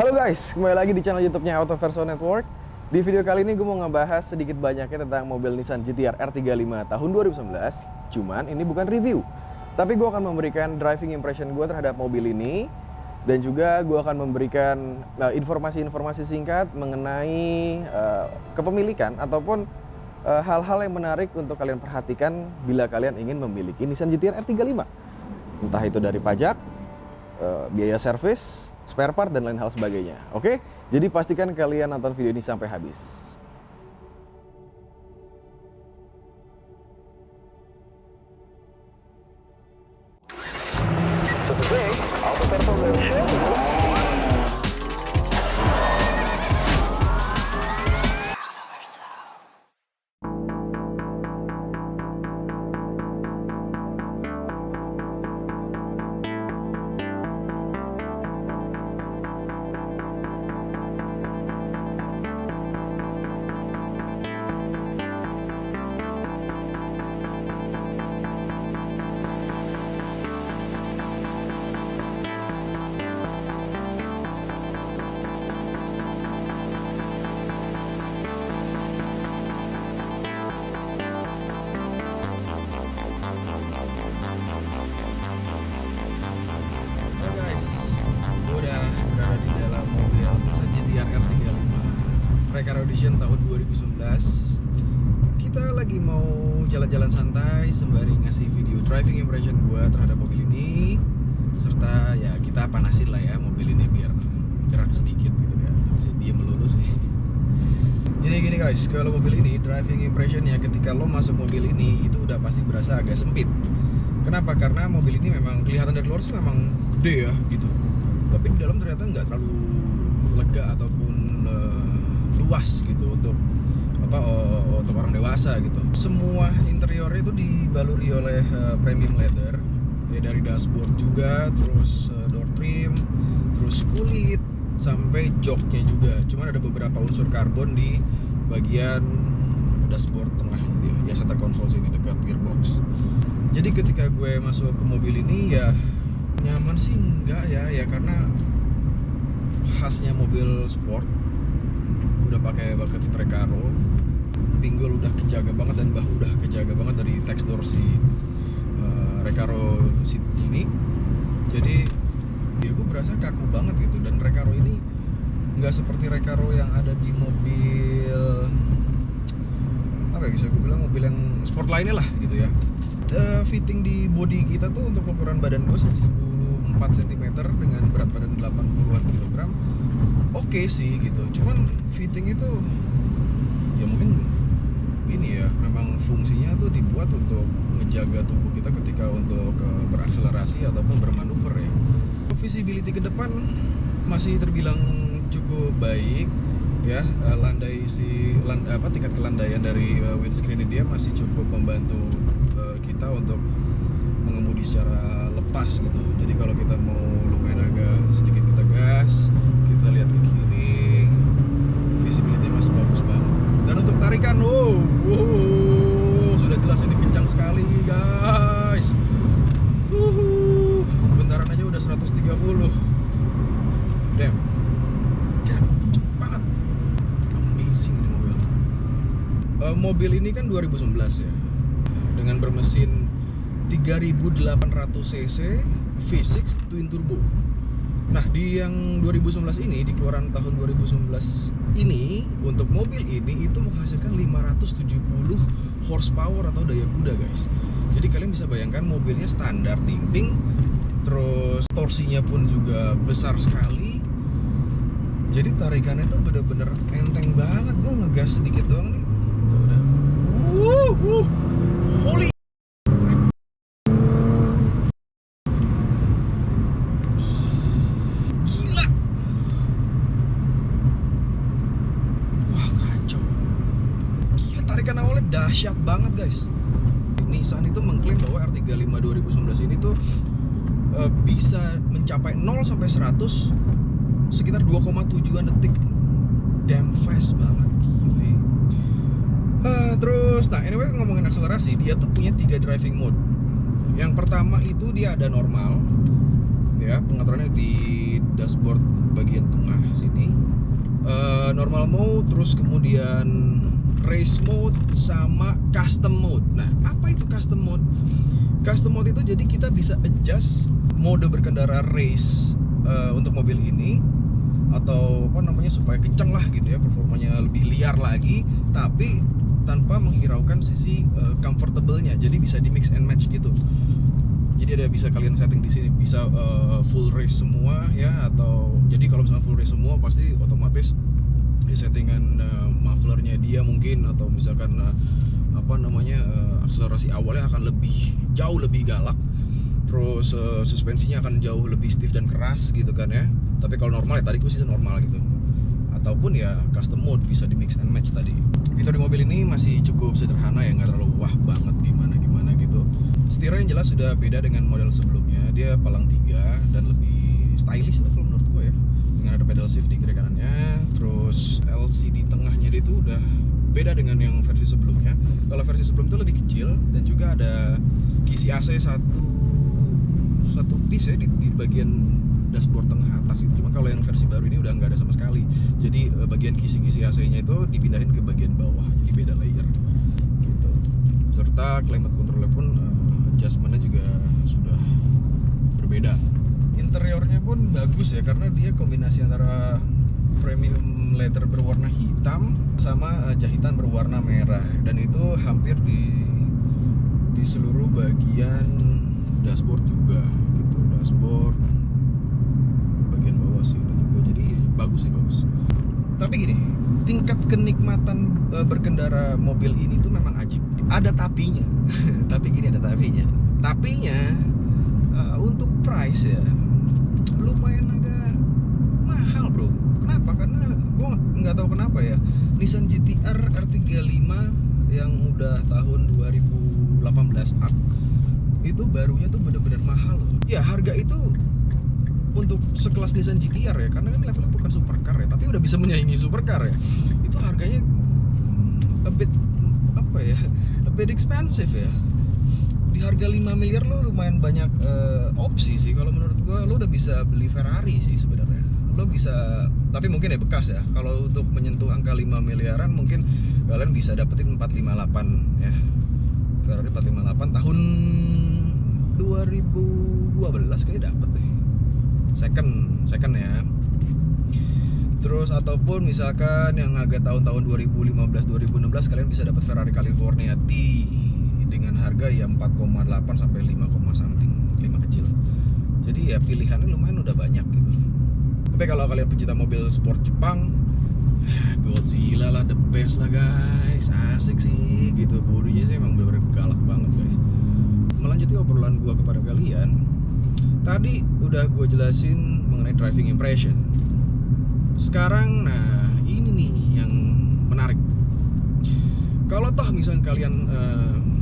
Halo guys, kembali lagi di channel YouTube-nya Autoverso Network. Di video kali ini gue mau ngebahas sedikit banyaknya tentang mobil Nissan GT-R R35 tahun 2019. Cuman ini bukan review, tapi gue akan memberikan driving impression gue terhadap mobil ini. Dan juga gue akan memberikan informasi-informasi singkat mengenai kepemilikan ataupun hal-hal yang menarik untuk kalian perhatikan bila kalian ingin memiliki Nissan GT-R R35. Entah itu dari pajak, biaya servis, spare part, dan lain hal sebagainya. Oke? Jadi pastikan kalian nonton video ini sampai habis. Recaro Edition tahun 2019. Kita lagi mau jalan-jalan santai sembari ngasih video driving impression gue terhadap mobil ini, serta ya kita panasin lah ya mobil ini biar gerak sedikit gitu kan. Masih diem melulu sih. Jadi gini guys, kalau mobil ini driving impressionnya ketika lo masuk mobil ini itu udah pasti berasa agak sempit. Kenapa? Karena mobil ini memang kelihatan dari luar sih memang gede ya gitu, tapi di dalam ternyata nggak terlalu lega ataupun luas gitu untuk orang dewasa gitu. Semua interiornya itu dibaluri oleh premium leather ya, dari dashboard juga, terus door trim, terus kulit sampai joknya juga. Cuman ada beberapa unsur karbon di bagian dashboard tengah ya, center console sini dekat gearbox. Jadi ketika gue masuk ke mobil ini ya nyaman sih enggak ya karena khasnya mobil sport. Udah pakai bucket seat Recaro, pinggul udah kejaga banget dan bahu udah kejaga banget dari tekstur si Recaro seat ini. Jadi ya gue berasa kaku banget gitu. Dan Recaro ini nggak seperti Recaro yang ada di mobil apa ya, bisa gue bilang mobil yang sport lainnya lah gitu ya. Fitting di body kita tuh untuk ukuran badan gue 174 cm dengan berat badan 80-an kilogram. Oke sih gitu, cuman fitting itu ya mungkin ini ya memang fungsinya tuh dibuat untuk menjaga tubuh kita ketika untuk berakselerasi ataupun bermanuver ya. Visibility ke depan masih terbilang cukup baik ya, tingkat kelandaian dari windscreen dia masih cukup membantu kita untuk mengemudi secara lepas gitu. Jadi kalau kita mau lumayan agak sedikit kita gas, kita lihat ke kiri, visibility masih bagus banget. Dan untuk tarikan, sudah jelas ini kencang sekali guys. Bentaran aja udah 130. Damn, kenceng banget. Amazing ini mobil. Mobil ini kan 2019 ya, dengan bermesin 3800 cc V6 twin turbo. Nah, di yang 2019 ini, di keluaran tahun 2019 ini, untuk mobil ini itu menghasilkan 570 horsepower atau daya kuda guys. Jadi kalian bisa bayangkan mobilnya standar ting-ting, terus torsinya pun juga besar sekali. Jadi tarikannya tuh bener-bener enteng banget. Gue ngegas sedikit doang nih, tuh udah holy. Tarikan awalnya dahsyat banget guys. Nissan itu mengklaim bahwa R35 2019 ini tuh bisa mencapai 0 sampai 100 sekitar 2,7an detik. Damn fast banget, gile. Terus, nah anyway ngomongin akselerasi, dia tuh punya 3 driving mode. Yang pertama itu dia ada normal, ya, pengaturannya di dashboard bagian tengah sini. Normal mode, terus kemudian race mode sama custom mode. Nah, apa itu custom mode? Custom mode itu jadi kita bisa adjust mode berkendara race untuk mobil ini, atau apa namanya, supaya kenceng lah gitu ya, performanya lebih liar lagi, tapi tanpa menghiraukan sisi comfortable-nya. Jadi bisa di mix and match gitu. Jadi ada bisa kalian setting di sini, bisa full race semua ya, atau jadi kalau misalnya full race semua pasti otomatis di settingan mufflernya dia mungkin, atau misalkan apa namanya, akselerasi awalnya akan jauh lebih galak, terus suspensinya akan jauh lebih stiff dan keras gitu kan ya. Tapi kalau normal ya tadi gue sih normal gitu, ataupun ya custom mode bisa di mix and match tadi. Fitur di mobil ini masih cukup sederhana ya, nggak terlalu wah banget gimana gitu. Setirnya yang jelas sudah beda dengan model sebelumnya, dia palang 3 dan lebih stylish lah kalau menurut gue ya, dengan ada pedal shift di kiri kanannya. Terus LCD tengahnya dia itu udah beda dengan yang versi sebelumnya. Kalau versi sebelum itu lebih kecil, dan juga ada kisi AC satu piece ya di bagian dashboard tengah atas itu. Cuma kalau yang versi baru ini udah nggak ada sama sekali. Jadi bagian kisi-kisi AC-nya itu dipindahin ke bagian bawah, jadi beda layer gitu. Serta climate control-nya pun adjustment-nya juga sudah berbeda. Interiornya pun bagus ya, karena dia kombinasi antara premium leather berwarna hitam sama jahitan berwarna merah, dan itu hampir di seluruh bagian dashboard juga gitu. Dashboard bagian bawah sini juga, jadi bagus. Tapi gini, tingkat kenikmatan berkendara mobil ini tuh memang ajib. Ada tapinya. Tapi gini, ada tapinya. Untuk price ya lumayan agak mahal bro. Kenapa? Karena gue nggak tahu kenapa ya, Nissan GT-R R35 yang udah tahun 2018 up itu barunya tuh bener-bener mahal loh. Ya harga itu untuk sekelas Nissan GT-R ya, karena kan levelnya bukan supercar ya, tapi udah bisa menyaingi supercar ya, itu harganya a bit expensive ya. Di harga 5 miliar lo lumayan banyak opsi sih kalau menurut gua. Lo udah bisa beli Ferrari sih sebenarnya. Lo bisa, tapi mungkin ya bekas ya. Kalau untuk menyentuh angka 5 miliaran mungkin kalian bisa dapetin 458 ya. Ferrari 458 tahun 2012 kayaknya dapet deh. Second ya. Terus ataupun misalkan yang agak tahun-tahun 2015-2016 kalian bisa dapat Ferrari California T dengan harga ya 4,8 sampai 5, something, 5 kecil. Jadi ya pilihannya lumayan udah banyak gitu. Tapi kalau kalian pecinta mobil sport Jepang, Godzilla lah the best lah guys. Asik sih gitu, bodinya sih emang bener-bener galak banget guys. Melanjuti obrolan gua kepada kalian, tadi udah gue jelasin mengenai driving impression. Sekarang, nah ini nih yang menarik. Kalau toh misalnya kalian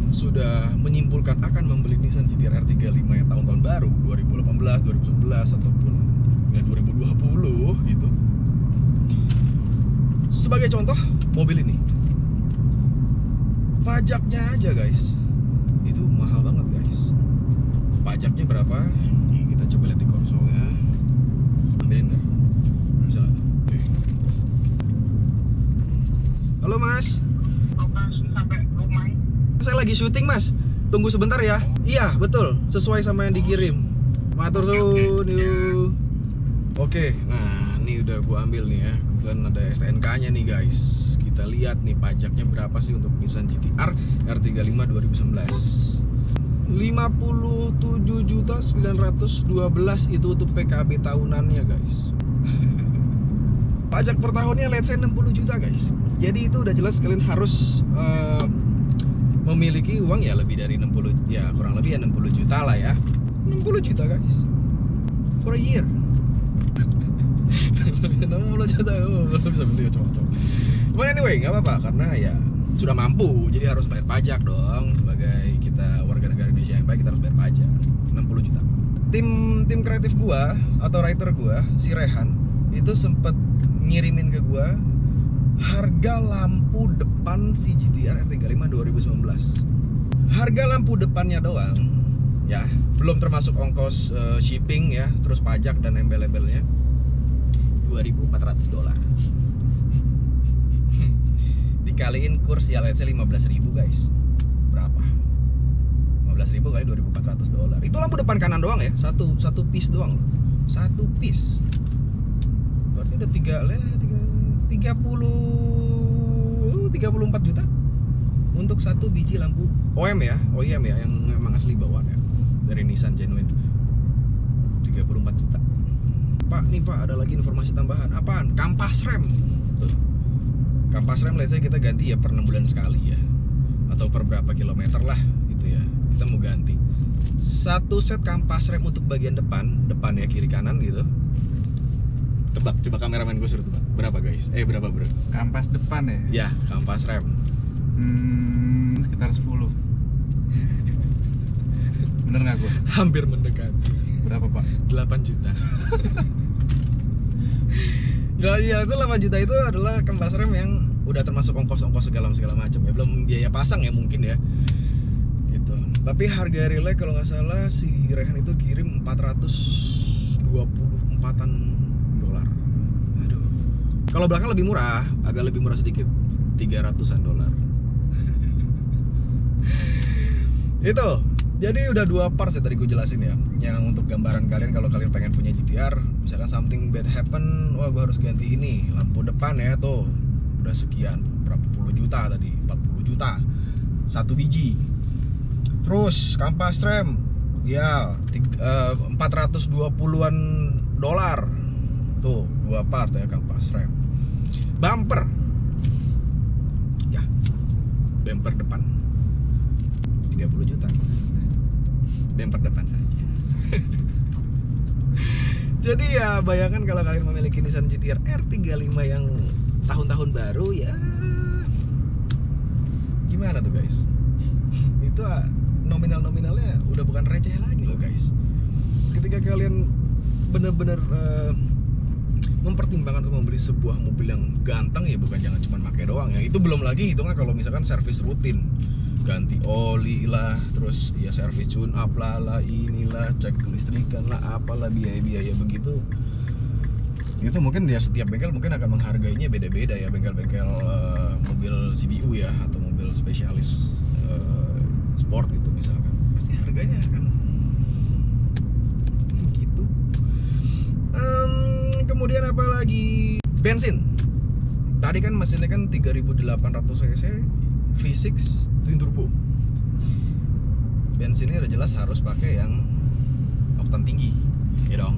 sudah menyimpulkan akan membeli Nissan GT-R R35 yang tahun-tahun baru 2018, 2011 ataupun ya 2020 gitu. Sebagai contoh mobil ini, pajaknya aja guys itu mahal banget guys. Pajaknya berapa? Nih, kita coba lihat di konsolnya. Ambilin nggak? Bisa. Halo mas. Sampai rumah. Saya lagi syuting mas. Tunggu sebentar ya. Iya betul, sesuai sama yang dikirim. Matur suwun. Yuk. Oke, nah ini udah gua ambil nih ya. Kebetulan ada STNK-nya nih guys. Kita lihat nih pajaknya berapa sih untuk Nissan GT-R R35 2019. 57.912 itu untuk PKB tahunannya guys. Pajak per tahunnya let's say 60 juta guys. Jadi itu udah jelas kalian harus memiliki uang ya lebih dari 60, ya kurang lebih ya 60 juta lah ya. 60 juta guys for a year. 60 juta belum bisa beli cocok. But anyway nggak apa-apa, karena ya sudah mampu, jadi harus bayar pajak dong. Sebagai kita warga negara Indonesia yang baik, kita harus bayar pajak 60 juta. Tim kreatif gua atau writer gua, si Rehan, itu sempet ngirimin ke gua harga lampu depan si GT-R R35 2019. Harga lampu depannya doang ya, belum termasuk ongkos shipping ya, terus pajak dan embel-embelnya, $2.400. Dikaliin kurs ya, let's say 15.000 guys, berapa? 15.000 kali $2.400. Itu lampu depan kanan doang ya, satu piece doang, satu piece. Berarti udah 34 juta untuk satu biji lampu OEM ya, yang memang asli bawaan ya, dari Nissan genuine. 34 juta. Pak, nih Pak, ada lagi informasi tambahan. Apaan? Kampas rem. Tuh. Kampas rem let's say kita ganti ya per 6 bulan sekali ya, atau per berapa kilometer lah gitu ya, kita mau ganti. Satu set kampas rem untuk bagian depan ya, kiri kanan gitu. Tebak, coba kameramen gue suruh tebak. Berapa guys? Berapa bro? Kampas depan ya? Ya, kampas rem. Sekitar 10. Bener nggak gue? Hampir mendekati. Berapa Pak? 8 juta. Nggak, ya itu 8 juta itu adalah kampas rem yang udah termasuk ongkos-ongkos segala macam ya, belum biaya pasang ya mungkin ya. Gitu. Tapi harga relay kalau nggak salah si Rehan itu kirim 424-an dolar. Aduh. Kalau belakang lebih murah, agak lebih murah sedikit, 300-an dolar. Itu. Jadi udah 2 parts ya tadi gue jelasin ya. Yang untuk gambaran kalian kalau kalian pengen punya GTR, misalkan something bad happen, wah gue harus ganti ini, lampu depan ya tuh. Udah sekian, berapa puluh juta tadi, 40 juta. Satu biji. Terus kampas rem ya 420-an dolar. Tuh, 2 part ya kampas rem. Bumper. Ya. Bumper depan 30 juta. Bumper depan saja. Jadi ya bayangkan kalau kalian memiliki Nissan GT-R R35 yang tahun-tahun baru ya, gimana tuh guys? Itu nominalnya udah bukan receh lagi loh guys. Ketika kalian bener-bener mempertimbangkan untuk membeli sebuah mobil yang ganteng ya, bukan jangan cuma pakai doang ya. Itu belum lagi hitungan kalau misalkan servis rutin, ganti oli lah, terus ya servis tune up lah, inilah cek kelistrikan lah, apalah biaya-biaya begitu. Itu mungkin ya setiap bengkel mungkin akan menghargainya beda-beda ya, bengkel-bengkel mobil CBU ya, atau mobil spesialis sport itu misalkan, pasti harganya akan gitu. Kemudian apa lagi? Bensin. Tadi kan mesinnya kan 3.800 cc V6 twin turbo. Bensinnya udah jelas harus pakai yang oktan tinggi, ya dong.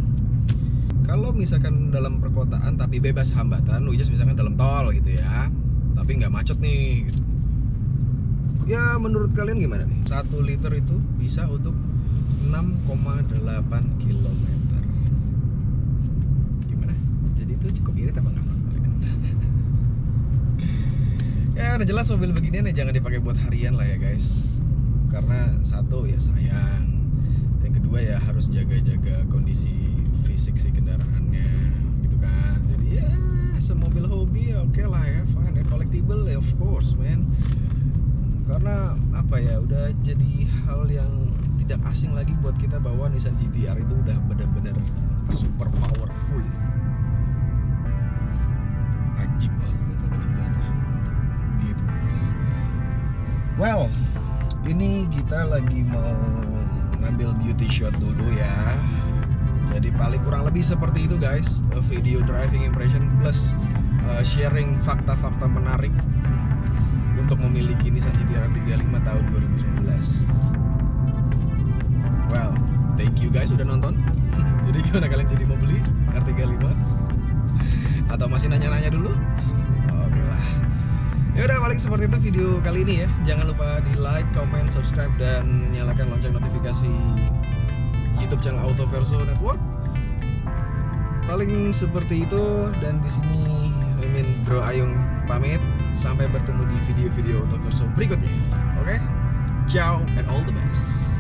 Kalau misalkan dalam perkotaan tapi bebas hambatan, which is misalkan dalam tol gitu ya, tapi nggak macet nih gitu. Ya menurut kalian gimana nih? 1 liter itu bisa untuk 6,8 km. Gimana? Jadi itu cukup irit apa nggak menurut kalian? Ya udah jelas mobil beginian ya jangan dipakai buat harian lah ya guys. Karena satu ya sayang, yang kedua ya harus jaga-jaga kondisi fisik si kendaraannya gitu kan. Jadi ya semobil hobi ya oke lah ya, fine ya, collectible ya of course man. Karena apa ya, udah jadi hal yang tidak asing lagi buat kita bahwa Nissan GT-R itu udah benar-benar super powerful. Ajib lah kalau dilihat gitu guys. Well, ini kita lagi mau ngambil beauty shot dulu ya. Jadi paling kurang lebih seperti itu guys, video driving impression plus sharing fakta-fakta menarik untuk memiliki Nissan GT-R 35 tahun 2019. Well, thank you guys udah nonton. Jadi gimana kalian jadi mau beli R35? Atau masih nanya-nanya dulu? Oke lah. Ya udah paling seperti itu video kali ini ya. Jangan lupa di like, comment, subscribe dan nyalakan lonceng notifikasi YouTube channel Autoverso Network. Paling seperti itu, dan di sini Mimin Bro Ayung pamit. Sampai bertemu di video-video Autoverso berikutnya. Oke? Ciao and all the best.